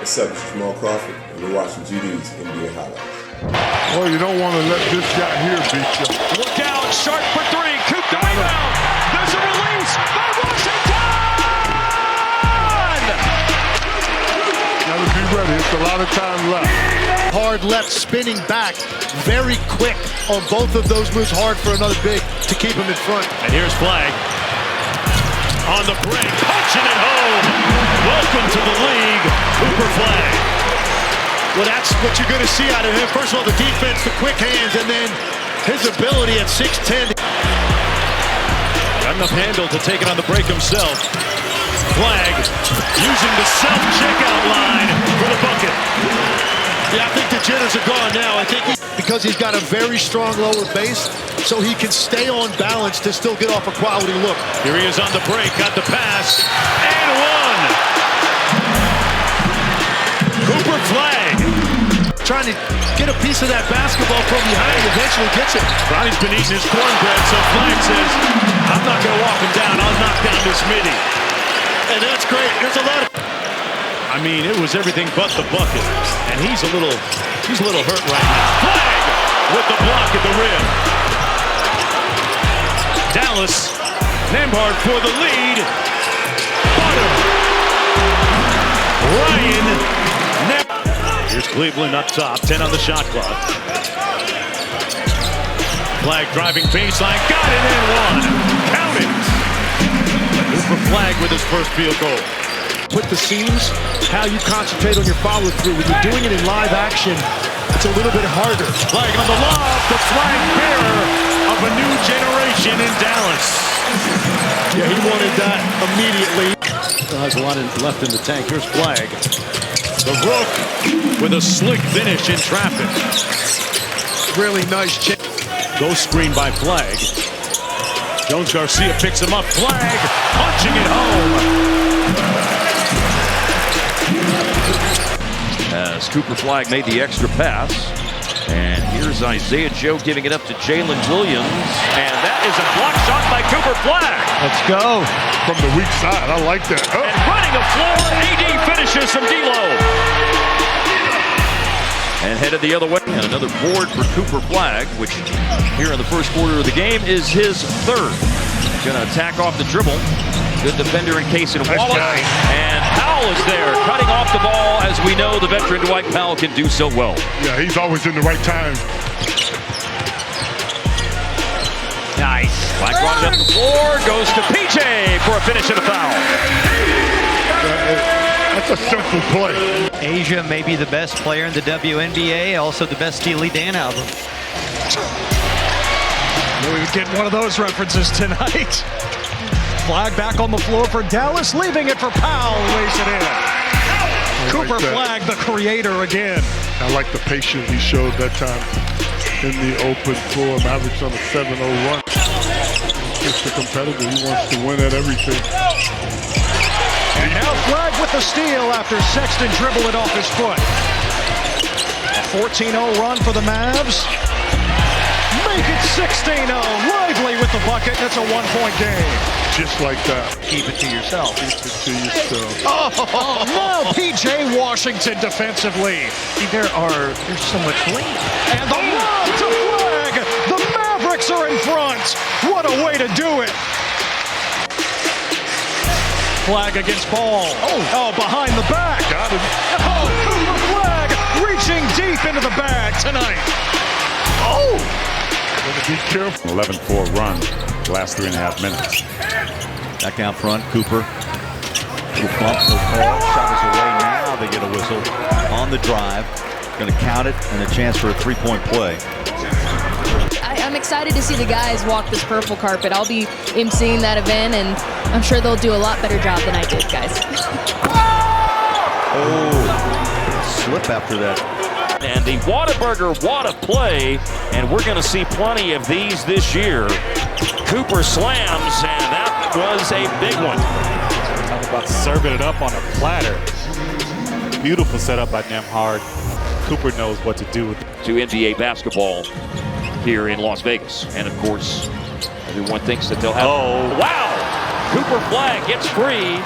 What's up, it's Jamal Crawford, and you're watching GD's NBA highlights. Oh, you don't want to let this guy here beat you. Look out, Sharp for three, Coop the rebound. There's a release by Washington! Gotta be ready, it's a lot of time left. Hard left, spinning back, very quick on both of those moves. Hard for another big to keep him in front. And here's Flagg on the break, punching it home. Welcome to the league, Cooper Flagg. Well, that's what you're going to see out of him. First of all, the defense, the quick hands, and then his ability at 6'10". Got enough handle to take it on the break himself. Flagg using the self-checkout line for the bucket. Yeah, I think the jitters are gone now. I think because he's got a very strong lower base, so he can stay on balance to still get off a quality look. Here he is on the break, got the pass, and one. Cooper Flagg. Trying to get a piece of that basketball from behind, eventually gets it. Ronnie's been eating his cornbread, so Flagg says, I'm not going to walk him down, I'll knock down this midi. And that's great. There's a lot of... I mean, it was everything but the bucket. And he's a little hurt right now. Flagg with the block at the rim. Dallas, Nembhard for the lead. Bottom. Ryan Nembhard. Here's Cleveland up top, 10 on the shot clock. Flagg driving baseline, got it in one. Count it. Cooper Flagg with his first field goal. Put the seams, how you concentrate on your follow-through. When you're doing it in live action, it's a little bit harder. Flagg on the lob, the flag bearer of a new generation in Dallas. Yeah, he wanted that immediately. There's a lot left in the tank. Here's Flagg. The Rook with a slick finish in traffic. Really nice check. Goes screen by Flagg. Jones Garcia picks him up. Flagg punching it home. As Cooper Flagg made the extra pass. And here's Isaiah Joe giving it up to Jalen Williams. And that is a block shot by Cooper Flagg. Let's go. From the weak side, I like that. Oh. And running the floor, AD finishes from D'Lo. And headed the other way. And another board for Cooper Flagg, which here in the first quarter of the game is his third. He's going to attack off the dribble. Good defender in case and Wallace. And Powell is there, cutting off the ball, as we know the veteran Dwight Powell can do so well. Yeah, he's always in the right time. Nice. Flagg runs up the floor, goes to PJ for a finish and a foul. That's a simple play. Asia may be the best player in the WNBA, also the best Steely Dan album. We would get one of those references tonight. Flagg back on the floor for Dallas, leaving it for Powell, lays it in. Cooper Flagg, the creator again. I like the patience he showed that time in the open floor. Average on a 7-0 run. Just a competitor. He wants to win at everything. And now Flagg with the steal after Sexton dribbled it off his foot. A 14-0 run for the Mavs. Make it 16-0. Lively with the bucket. That's a one-point game. Just like that. Keep it to yourself. Keep it to yourself. Oh, now P.J. Washington defensively. There's so much length. And the lob to Flagg. The Mavericks are in front. What a way to do it. Flagg against Ball. Oh, behind the back. Got him. Oh, Cooper Flagg reaching deep into the bag tonight. Oh! Be careful. 11-4 run the last 3.5 minutes. Back out front, Cooper. Little bump, no call. Shot is away now. They get a whistle on the drive. Going to count it and a chance for a three-point play. I'm excited to see the guys walk this purple carpet. I'll be emceeing that event, and I'm sure they'll do a lot better job than I did, guys. Oh, slip after that. And the Whataburger Whata play, and we're going to see plenty of these this year. Cooper slams, and that was a big one. Talk about serving it up on a platter. Beautiful setup by Nembhard. Cooper knows what to do with it. To NBA basketball here in Las Vegas. And of course, everyone thinks that they'll have... Oh, wow! Cooper Flagg gets free.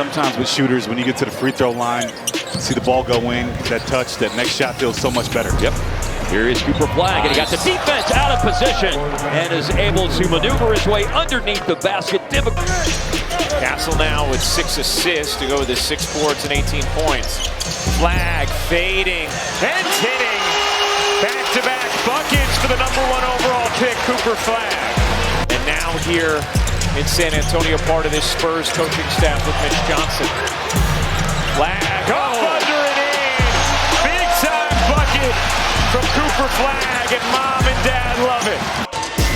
Sometimes with shooters, when you get to the free throw line, see the ball go in, that touch, that next shot feels so much better. Yep. Here is Cooper Flagg, and he got the defense out of position and is able to maneuver his way underneath the basket. Castle now with 6 assists to go with his 6 boards and 18 points. Flagg fading and hitting. Back-to-back buckets for the #1 overall pick, Cooper Flagg. And now here in San Antonio, part of this Spurs coaching staff with Mitch Johnson. Flagg, under and in. Big-time bucket from Cooper Flagg, and mom and dad love it.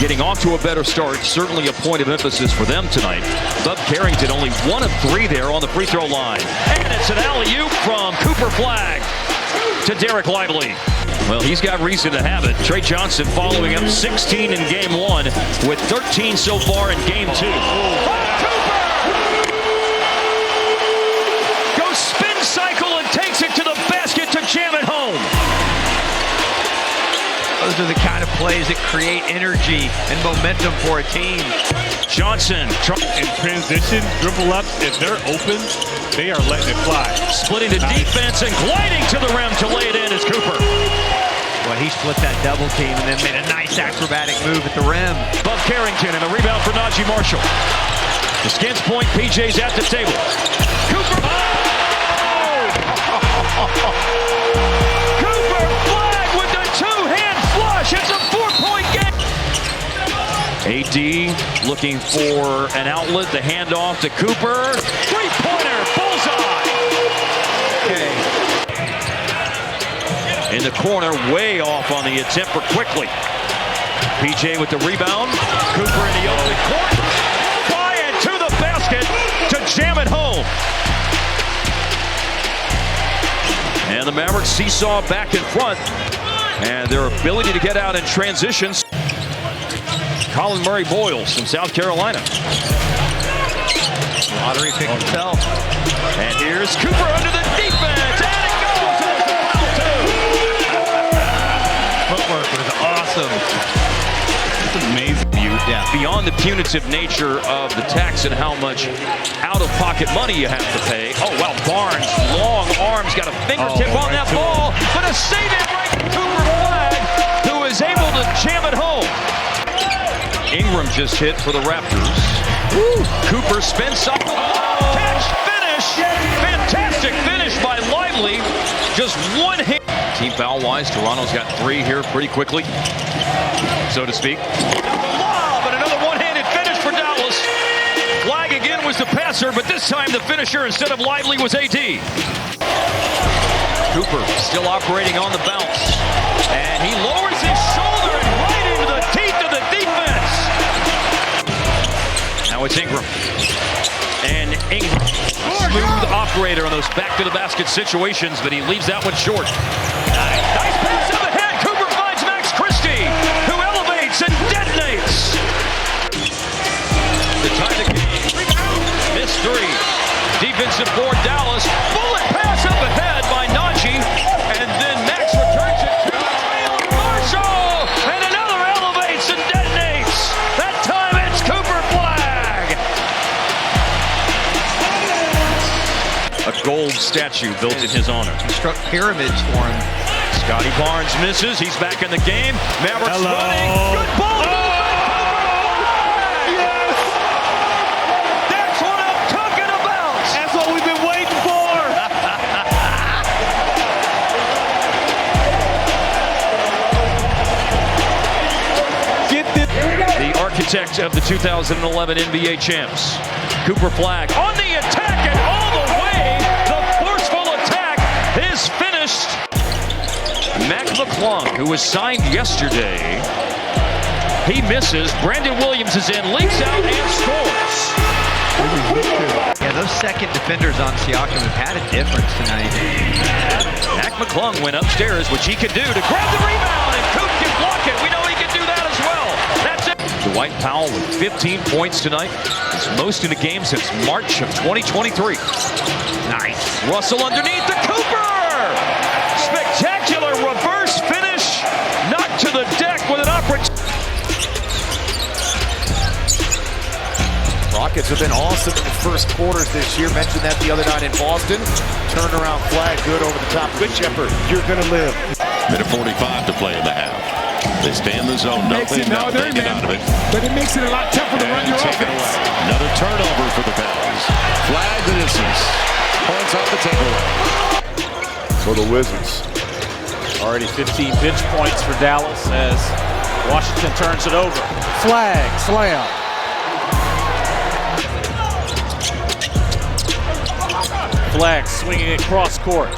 Getting off to a better start, certainly a point of emphasis for them tonight. Bub Carrington only 1 of 3 there on the free throw line. And it's an alley-oop from Cooper Flagg to Derek Lively. Well, he's got reason to have it. Trey Johnson following up 16 in game 1 with 13 so far in game 2. Cooper! Goes spin cycle and takes it to the basket to jam it home. Those are the kind of plays that create energy and momentum for a team. Johnson in transition, dribble up. If they're open, they are letting it fly. Splitting the defense and gliding to the rim to lay it in is Cooper. Well, he split that double team and then made a nice acrobatic move at the rim. Bub Carrington and a rebound for Najee Marshall. The Skins point, PJ's at the table. Cooper. Cooper Flagg with the 2-hand flush. It's a 4-point game. AD looking for an outlet. The handoff to Cooper. 3-pointer. Bullseye. Okay. In the corner, way off on the attempt for Quickly. PJ with the rebound. Cooper in the open court. Fly it to the basket to jam it home. And the Mavericks seesaw back in front. And their ability to get out in transitions. Colin Murray Boyles from South Carolina. Lottery pick himself. And here's Cooper under the defense. And it goes. And it's a foul too. Footwork was awesome. It's amazing. Yeah. Beyond the punitive nature of the tax and how much out-of-pocket money you have to pay. Oh, wow, Barnes, long arms, got a fingertip on that ball, but a save-in right from Cooper Flagg, who is able to jam it home. Ingram just hit for the Raptors. Woo. Cooper spin cycle. Catch, finish. Fantastic finish by Lively. Just one hit. Team foul-wise, Toronto's got 3 here pretty quickly, so to speak. But another one-handed finish for Dallas. Flagg again was the passer, but this time the finisher instead of Lively was AD. Cooper still operating on the bounce. And he lowers his shoulder and right into the teeth of the defense. Now it's Ingram. And Ingram, smooth operator on those back-to-the-basket situations, but he leaves that one short. Nice pass up ahead. Cooper finds Max Christie, who elevates and detonates. The tie the game. Missed 3. Defensive board Dallas. Bullet pass up ahead by Najee. And then Max returns it to Marshall. And another elevates and detonates. That time it's Cooper Flagg. A gold statue built in his honor. He struck pyramids for him. Scotty Barnes misses. He's back in the game. Mavericks running. Good ball. Yes! That's what I'm talking about. That's what we've been waiting for. The architect of the 2011 NBA champs, Cooper Flagg, on the attack and all the way. The forceful attack is finished. Mac McClung, who was signed yesterday, he misses. Brandon Williams is in, leaks out, and scores. Yeah, those second defenders on Siakam have had a difference tonight. Mac McClung went upstairs, which he could do to grab the rebound, and Coop can block it. We know he can do that as well. That's it. Dwight Powell with 15 points tonight. It's most in a game since March of 2023. Nice. Russell underneath to Cooper. Spectacular reverse finish. Knocked to the deck with an opportunity. Rockets have been awesome in the first quarters this year. Mentioned that the other night in Boston. Turnaround Flagg, good over the top. Good Shepard. You're going to live. Minute 45 to play in the half. They stay in the zone. Nothing out of it. But it makes it a lot tougher to run your offense. Another turnover for the Pels. Flagg misses. Points off the takeaway. For the Wizards. Already 15 bench points for Dallas as Washington turns it over. Flagg, slam. Flagg swinging it cross court.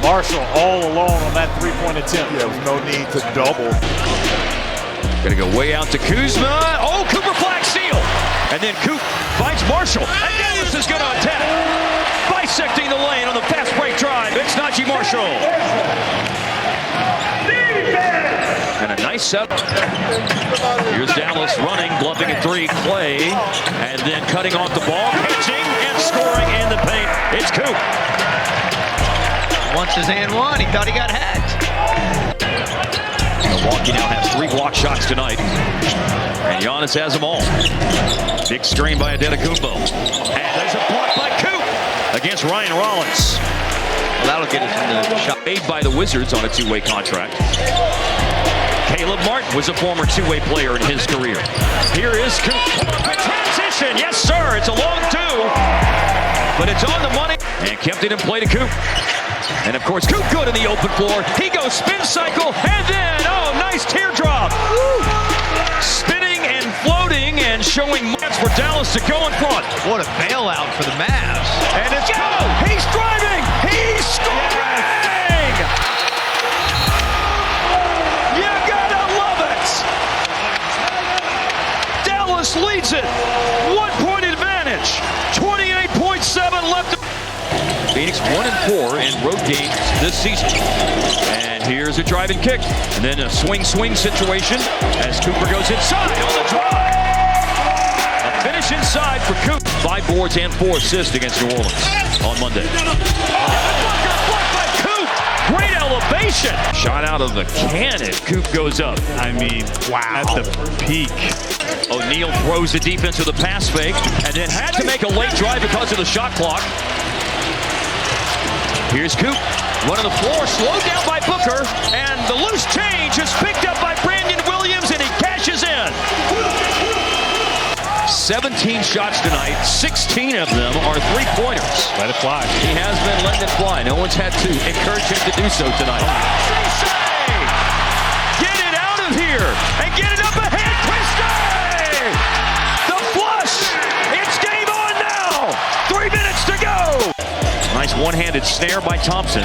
Marshall all alone on that three-point attempt. Yeah, there was no need to double. Gonna go way out to Kuzma. Oh, Cooper Flagg steal. And then Coop finds Marshall. And Dallas is gonna attack. Bisecting the lane on the fast break drive. It's Najee Marshall. And a nice set. Here's Dallas running, bluffing a three. Clay. And then cutting off the ball. Pitching and scoring in the paint. It's Coop. Once his and one, he thought he got hacked. Milwaukee now has 3 block shots tonight. And Giannis has them all. Big screen by Antetokounmpo. And there's a block by Coop against Ryan Rollins. Well, that'll get us in the shot. Made by the Wizards on a 2-way contract. Caleb Martin was a former 2-way player in his career. Here is Coop. Transition, yes sir, it's a long 2. But it's on the money. And kept it in play to Coop. And of course, Coop good in the open floor. He goes spin cycle, and then, oh, nice teardrop. Woo! Spinning and floating and showing much for Dallas to go in front. What a bailout for the Mavs. And it's go! He's driving! He's scoring! You gotta love it! Dallas leads it. 1-point advantage. 28.7 left. Phoenix 1-4 in road games this season. And here's a driving kick. And then a swing situation as Cooper goes inside on the drive. A finish inside for Coop. 5 boards and 4 assists against New Orleans on Monday. Blocked by Coop. Great elevation. Shot out of the cannon. Coop goes up. I mean, wow. At the peak. O'Neal throws the defense with a pass fake and then had to make a late drive because of the shot clock. Here's Coop, running the floor, slowed down by Booker, and the loose change is picked up by Brandon Williams, and he cashes in. 17 shots tonight, 16 of them are three-pointers. Let it fly. He has been letting it fly. No one's had to encourage him to do so tonight. Get it out of here, and get it up ahead, Christie! The flush! It's game on now! 3 minutes to go! Nice one-handed snare by Thompson.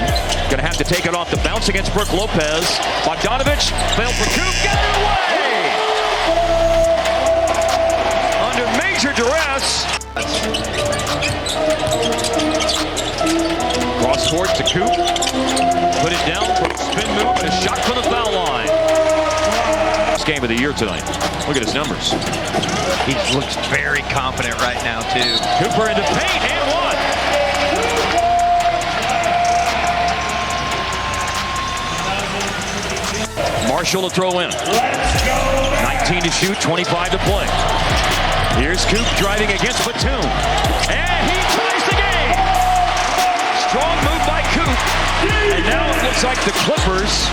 Gonna have to take it off the bounce against Brook Lopez. Bogdanovich failed for Coop. Got it away! Under major duress. Cross court to Coop. Put it down for a spin move and a shot from the foul line. This game of the year tonight. Look at his numbers. He looks very confident right now, too. Cooper into paint and one. Marshall to throw in. 19 to shoot, 25 to play. Here's Coop driving against Batum. And he ties the game. Strong move by Coop. And now it looks like the Clippers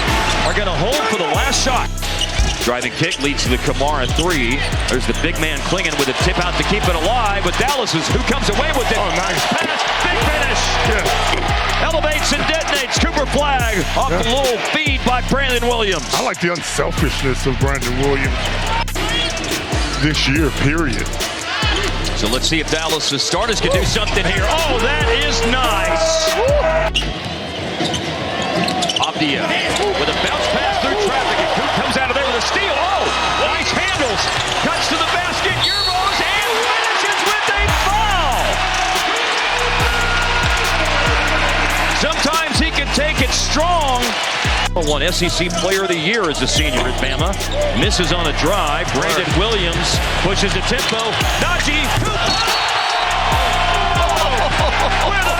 are going to hold for the last shot. Driving kick leads to the Kamara 3. There's the big man clinging with a tip out to keep it alive. But Dallas is who comes away with it. Oh, nice pass. Big finish. Yeah. Elevates and detonates. Cooper Flagg off the little feed by Brandon Williams. I like the unselfishness of Brandon Williams this year, period. So let's see if Dallas' starters can do something here. Oh, that is nice. Abdia with a bounce pass through traffic. And Coop comes out of there with a steal. Oh, nice handles. Cuts to the basket. Yerbos and finishes with a foul. Sometimes he can take it strong. One SEC Player of the Year as a senior at Bama. Misses on a drive. Brandon Williams pushes the tempo. Najee. With